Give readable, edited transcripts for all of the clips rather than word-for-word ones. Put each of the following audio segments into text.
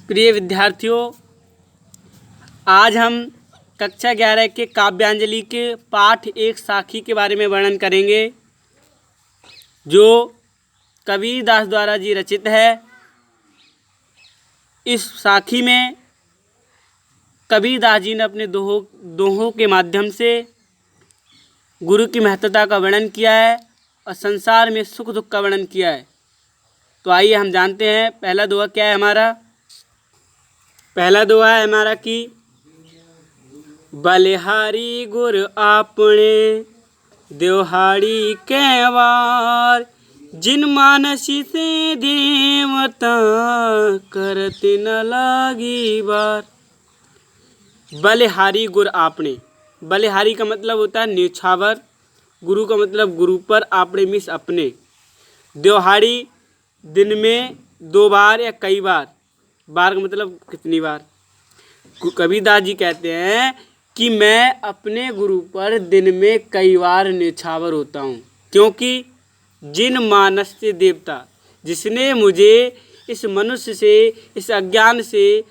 प्रिय विद्यार्थियों, आज हम कक्षा 11 के काव्यांजलि के पाठ एक साखी के बारे में वर्णन करेंगे, जो कबीरदास द्वारा जी रचित है। इस साखी में कबीरदास जी ने अपने दोहों के माध्यम से गुरु की महत्ता का वर्णन किया है और संसार में सुख दुख का वर्णन किया है। तो आइए हम जानते हैं पहला दोहा क्या है हमारा। पहला दोहा है हमारा कि बलिहारी गुर आपने देवहाड़ी कैवार, जिन मानसी से देवता करते न लागी बार। बलिहारी गुर आपने, बलिहारी का मतलब होता है न्योछावर, गुरु का मतलब गुरु पर, आपने मिस अपने। देवहाड़ी दिन में 2 बार या कई बार, बार का मतलब कितनी बार। कबीरदास जी कहते हैं कि मैं अपने गुरु पर दिन में कई बार न्योछावर होता हूँ, क्योंकि जिन मानस से देवता, जिसने मुझे इस मनुष्य से, इस अज्ञान से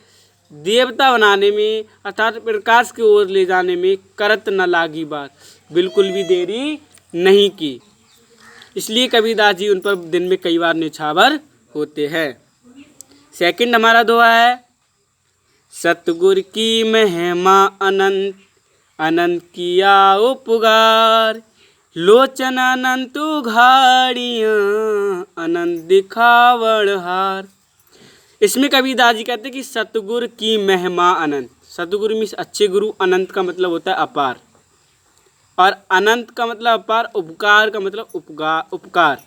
देवता बनाने में अर्थात प्रकाश की ओर ले जाने में करत न लागी बार, बिल्कुल भी देरी नहीं की। इसलिए कबीरदास जी उन पर दिन में कई बार न्योछावर होते हैं। सेकंड हमारा दोहा है सतगुर की महिमा अनंत, अनंत किया उपकार, लोचन अनंत उघाड़ियाँ, अनंत दिखावड़ हार। इसमें कबीरदास जी कहते हैं कि सतगुर की महिमा अनंत, सतगुरु मीन्स अच्छे गुरु, अनंत का मतलब होता है अपार, और अनंत का मतलब अपार, उपकार का मतलब उपकार,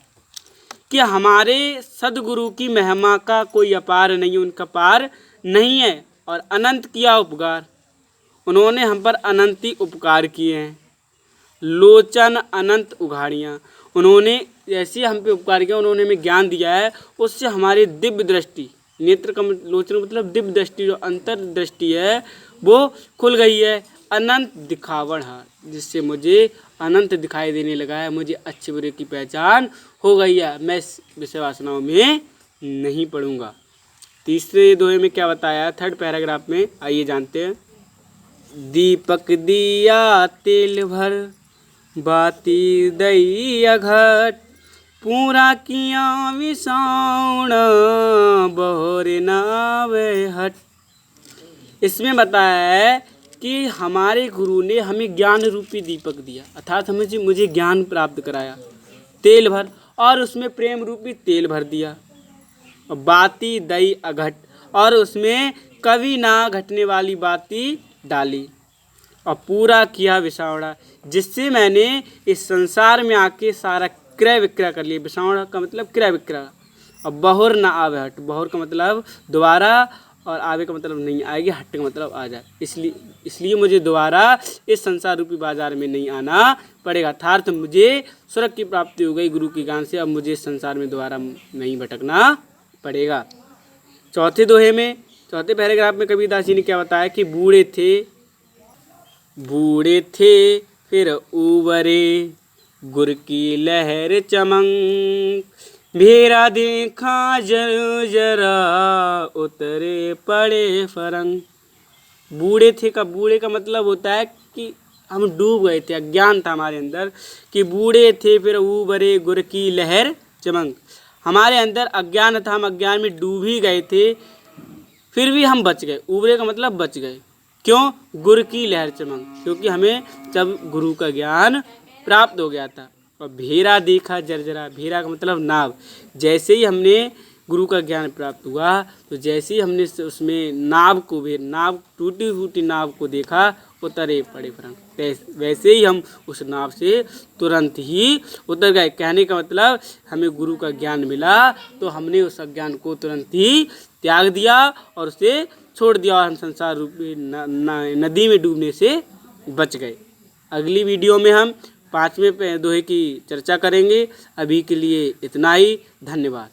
कि हमारे सदगुरु की महिमा का कोई अपार नहीं, उनका पार नहीं है। और अनंत किया उपकार, उन्होंने हम पर अनंत ही उपकार किए हैं। लोचन अनंत उघाड़ियाँ, उन्होंने जैसे हम पे उपकार किया, उन्होंने हमें ज्ञान दिया है, उससे हमारी दिव्य दृष्टि, नेत्र का लोचन मतलब दिव्य दृष्टि, जो अंतर दृष्टि है वो खुल गई है। अनंत दिखावड़ हार, जिससे मुझे अनंत दिखाई देने लगा है, मुझे अच्छे बुरे की पहचान हो गई है, मैं विषय वासनाओं में नहीं पड़ूंगा। तीसरे दोहे में क्या बताया, थर्ड पैराग्राफ में, आइए जानते हैं। दीपक दिया तेल भर, बाती दई अघट, पूरा किया विसाउण, बहोर नावे हट। इसमें बताया है कि हमारे गुरु ने हमें ज्ञान रूपी दीपक दिया, अर्थात मुझे ज्ञान प्राप्त कराया, तेल भर, और उसमें प्रेम रूपी तेल भर दिया। बाती दई अघट, और उसमें कभी ना घटने वाली बाती डाली, और पूरा किया विसावड़ा, जिससे मैंने इस संसार में आके सारा क्रय विक्रय कर लिया। विसावड़ा का मतलब क्रय विक्रय। और बहुर ना आवे हट, बहुर का मतलब दोबारा, और आवे का मतलब नहीं आएगी, हट का मतलब आ जाए। इसलिए मुझे दोबारा इस संसार रूपी बाजार में नहीं आना पड़ेगा, अर्थात मुझे स्वर्ग की प्राप्ति हो गई गुरु के ज्ञान से। अब मुझे संसार में दोबारा नहीं भटकना पड़ेगा। चौथे दोहे में, चौथे पैराग्राफ में कबीरदास जी ने क्या बताया कि बूढ़े थे फिर उबरे, गुर की लहर चमक, भेरा देखा जर जरा, उतरे पड़े फरंग। बूढ़े थे का, बूढ़े का मतलब होता है कि हम डूब गए थे, अज्ञान था हमारे अंदर, कि बूढ़े थे फिर उबरे, गुर की लहर चमक। हमारे अंदर अज्ञान था, हम अज्ञान में डूब ही गए थे, फिर भी हम बच गए। उबरे का मतलब बच गए, क्यों? गुरु की लहर चमक, क्योंकि हमें जब गुरु का ज्ञान प्राप्त हो गया था। और भेरा देखा जर्जरा, भेरा का मतलब नाव, जैसे ही हमने गुरु का ज्ञान प्राप्त हुआ, तो जैसे ही हमने उसमें नाव टूटी फूटी नाव को देखा, उतरे पड़े फरंग, वैसे ही हम उस नाव से तुरंत ही उतर गए। कहने का मतलब हमें गुरु का ज्ञान मिला, तो हमने उस अज्ञान को तुरंत ही त्याग दिया और उसे छोड़ दिया, और हम संसार रूपी नदी में डूबने से बच गए। अगली वीडियो में हम 5वें दोहे की चर्चा करेंगे। अभी के लिए इतना ही, धन्यवाद।